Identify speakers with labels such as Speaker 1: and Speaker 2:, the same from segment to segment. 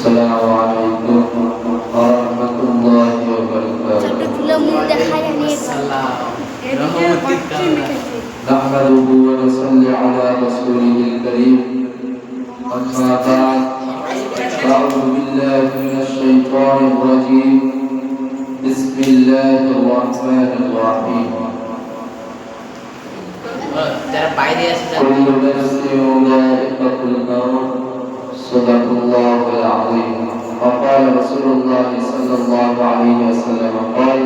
Speaker 1: السلام عليكم ورحمة الله وبركاته. نحمده ونصلي على رسوله الكريم. أما بعد، أعوذ بالله من الشيطان الرجيم. بسم الله الرحمن الرحيم. كل نفس ذائقة الموت. صدق الله العظيم. وقال رسول الله صلى الله عليه وسلم قال: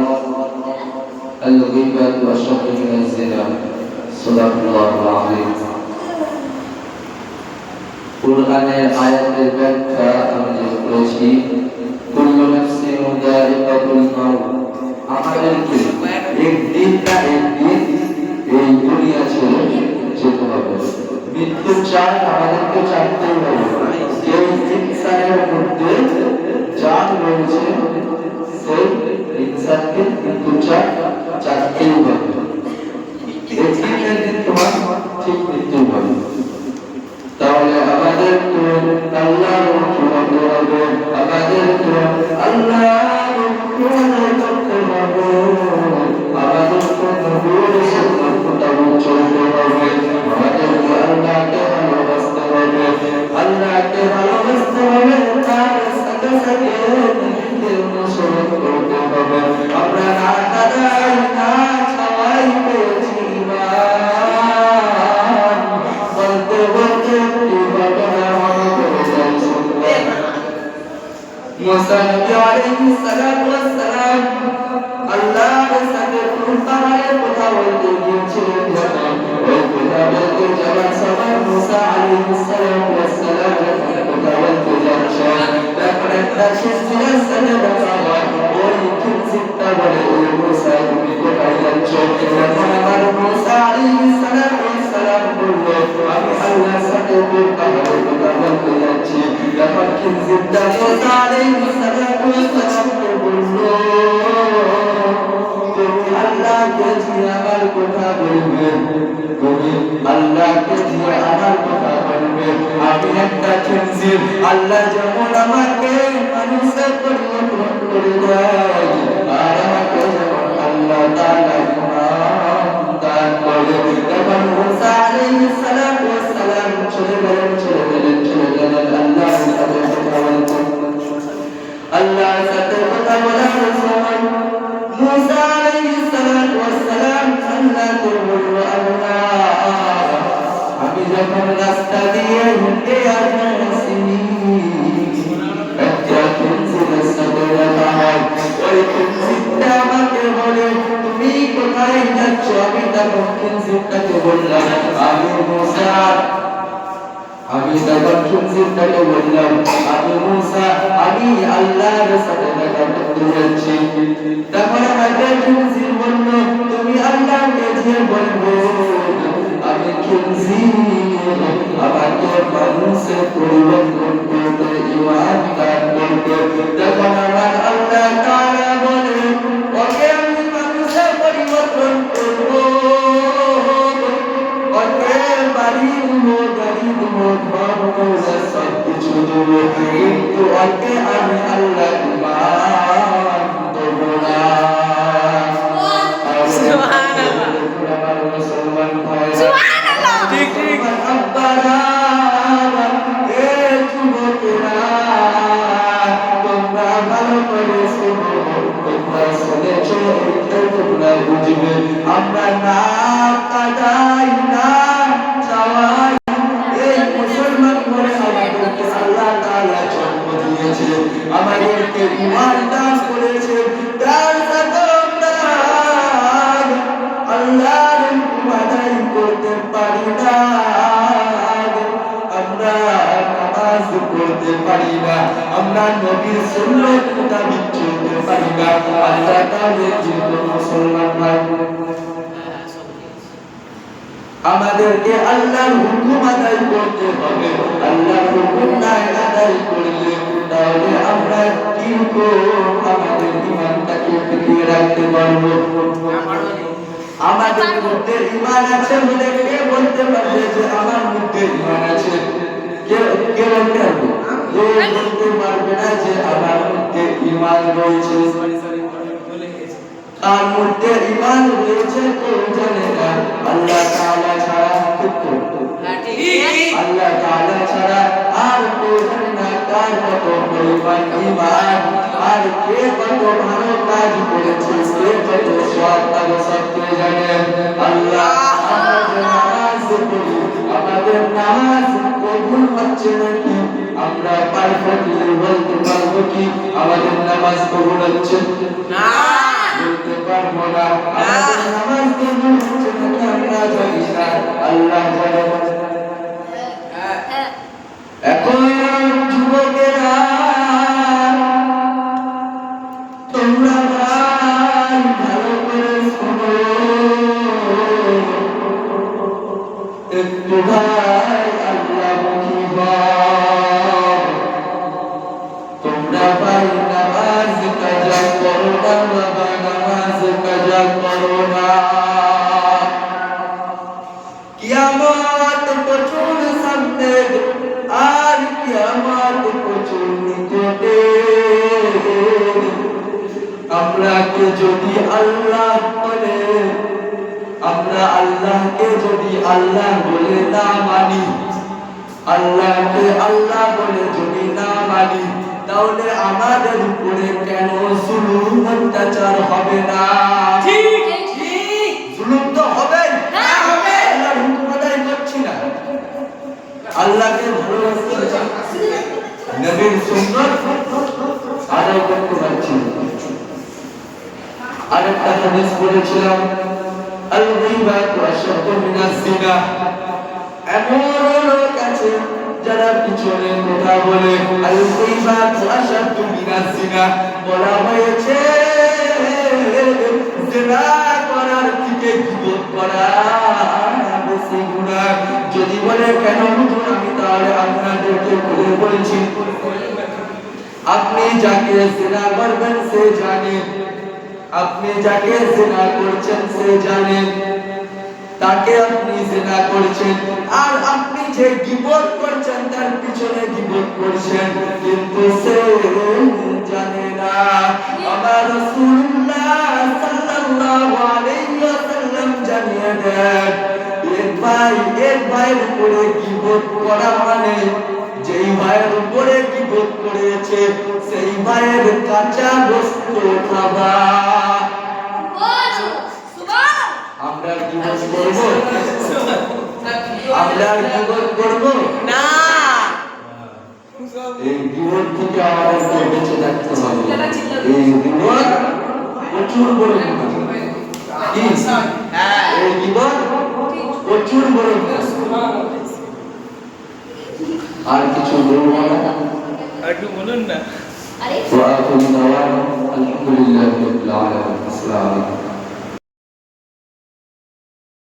Speaker 1: الغيبة أشد من الزنا. صدق الله العظيم. কুরআনের আয়াতের ব্যাখ্যা আমি করেছি, কুল্লু নাফসিন যায়িকাতুল মাউত। আমাদেরকে একদিন না একদিন এই দুনিয়া ছেড়ে যেতে হবে। মৃত্যু চাই আমাদেরকে চাইতেই হবে। এই ইনসানের মধ্যে জান রয়েছে, সেই ইনসানকে মৃত্যু চাইতেই হবে। একদিন না একদিন তোমার ঠিক মৃত্যু হবে। তাহলে আমাদেরকে আল্লাহর হুকুম হবে, আমাদেরকে আল্লাহর হুকুম করতে হবে, আমাদেরকে নবীর সুন্নাত মোতাবেক চলতে হবে, আমাদেরকে আল্লাহকে ভালোবাসতে হবে, আল্লাহকে ভালোবাসতে হবে, তার সাথে সাথে নবীদের অনুসরণ করতে হবে। আমরা না কাদাই না ছাওয়াই পেয়েছি মুসা নবী আলাইহিস সালাতু ওয়াস সালাম আল্লাহর সাথে কুরআনের কথা বলতে গিয়েছিলেন। ওই কথা বলতে যাওয়ার সময় মুসা আলাইহিস সালাতু ওয়াস সালাম কথা বলতে যাচ্ছেন, তখন একটা শেষের সাথে দেখা হয়। ওই খিনজিরটা বলে, ওই মুসা তুমি কোথায় যাচ্ছ? তখন আমার মুসা আলাইহিস সালাতু ওয়াস সালাম বলল, আমি আল্লাহর সাথে কুরআনের কথা বলতে যাচ্ছি। তখন খিনজিরটা মুসা আলাইহিস সালাতু ওয়াস সালামকে বলল, তুমি আল্লাহকে দিয়ে আমার কথা বলবে, তুমি আল্লাহকে দিয়ে আমার কথা বলবে। আমি একটা খিনজির, আল্লাহ যেমন আমাকে মানুষে পরিবর্তন করে দেয়, আর আমাকে যেমন আল্লাহ তাআলা ইমান দান করে। তখন মুসা আলাইহিস সালাতু ওয়াস সালাম চলে গেলেন আল্লাহর সাথে কথা বলতে। আল্লাহর সাথে কথা বলার সময় মুসা আলাইহিস সালাতু ওয়াস সালাম আল্লাহকে বলল, আল্লাহ আমি যখন রাস্তা দিয়ে হেঁটে আসছি, একটা খিনজিরের সাথে দেখা হয়। ওই খিনজিরটা আমাকে বলে, তুমি কোথায় যাচ্ছ? আমি তখন খিনজিরটাকে বললাম, আমি মুসা, আমি তখন খিনজিরটাকে বললাম, আমি মুসা, আমি আল্লাহর সাথে দেখা করতে যাচ্ছি। তখন আমাকে খিনজির বলল, তুমি আল্লাহকে দিয়ে বলবে আমি খিনজির, আমাকে মানুষে পরিবর্তন করতে, ঈমান দান করতে। তখন আমার আল্লাহ তাআলা বলে, ওকে আমি মানুষে পরিবর্তন করব, ওকে বাড়ি দেবো, গাড়ি দেবো, ধন দৌলত সব কিছু দেবো, কিন্তু ওকে আমি আল্লাহ ঈমান দেব না। আমরা না কাদাই না চাওয়াই, এই মুসলমান করে আমাদেরকে আল্লাহ তাআলা জন্ম দিয়েছে, আমাদেরকে ঈমান দান করেছে, তার সাথে আমরা আল্লাহর হুকুম আদায় করতে পারি না, আমরা নামাজ পড়তে পারি না, আমরা নবীর সুন্নাত মোতাবেক চলতে পারি না। আল্লাহ তাআলা যে মুসলমান ভাই, আমাদেরকে আল্লাহর হুকুম আদায় করতে হবে। আল্লাহর হুকুম না আদায় করলে তাহলে আমরা কি আমাদের ঈমানটাকে টিকিয়ে রাখতে পারবো? আমাদের মধ্যে ঈমান আছে বলে কে বলতে পারবে যে আমার মধ্যে ঈমান আছে? কে বলতে পারবে? ও বলতে পারবে না যে আমার মধ্যে ঈমান রয়েছে, তার মধ্যে ঈমান রয়েছে কেউ জানে না আল্লাহ তাআলা ছাড়া। আল্লাহ তাআলা ছাড়া আর কেউ জানে না কার কত পরিমাণ ঈমান, আর কে কত ভালো কাজ করেছে, কে কত সওয়াব পাবে সব কে জানে আল্লাহ। আমরা যে নামাজ পড়ি, আমাদের নামাজ কবুল হচ্ছে নাকি আমরা পারফেক্টলি বলতে পারবো কি আমাদের নামাজ কবুল হচ্ছে? না, বলতে পারবো না। আমাদের নামাজ কবুল হচ্ছে নাকি আমরা জানি না, আল্লাহ জানে। এখন যুবকেরা তোমরা ভাই ভালো করে শোনো, একটু ভাই আল্লাহমুখী হও। তোমরা ভাই নামাজ কাজা করো না বাবা, নামাজ কাজা করো না। কিয়ামত প্রচুর সামনে, আর কিয়ামত প্রচুর নিকটে। আমরাকে যদি আল্লাহ বলে, আমরা আল্লাহকে যদি আল্লাহ বলে না মানি, আল্লাহকে আল্লাহ বলে যদি না মানি, তাহলে আমাদের উপরে কেন জুলুম অত্যাচার হবে না? জুলুম তো হবে, আল্লাহর হুকুম আদায় করছি না, আল্লাহকে ভালোবাসছি, নবীর সুন্নাত আদায় করতে পারছি। আরেকটা হাদিস পড়েছিলাম, আল গীবাতু আশাদ্দু মিনাজ জিনা। এমন লোক আছে যারা পিছনে কথা বলে, আল গীবাতু আশাদ্দু মিনাজ জিনা। বলা হয়েছে জিনা করার থেকে গীবত করা বেশি গুনাহ। যদি বলে কেন হুজুর, আমি তাহলে আপনাদেরকে বলে বলছি, আপনি যাকে জিনা করবেন সে জানে, আপনি যাকে জিনা করছেন সে জানে, তাকে আপনি জিনা করছেন। আর আপনি যে গীবত করছেন তার পিছনে গীবত করছেন, কিন্তু সে জানে না। আমার রাসূলুল্লাহ সাল্লাল্লাহু আলাইহি ওয়াসাল্লাম জানিয়ে দেন, এক ভাইয়ের উপরে গীবত করা মানে যেই ভাইয়ের উপরে গীবত করেছে সেই ভাইয়ের কাঁচা বস্তু খাওয়া। আমরা গীবত করব? আমরা গীবত করব না। এই গীবত থেকে আমাদেরকে বেঁচে থাকতে হবে। এই গীবত প্রচুর বড় গুনাহ। এই গীবত প্রচুর বড় গুনাহ। আর কিছু বলবো না, একটু বলুন না। আরে ওয়া আলহামদুলিল্লাহি রাব্বিল আলামিন। আসসালামু আলাইকুম।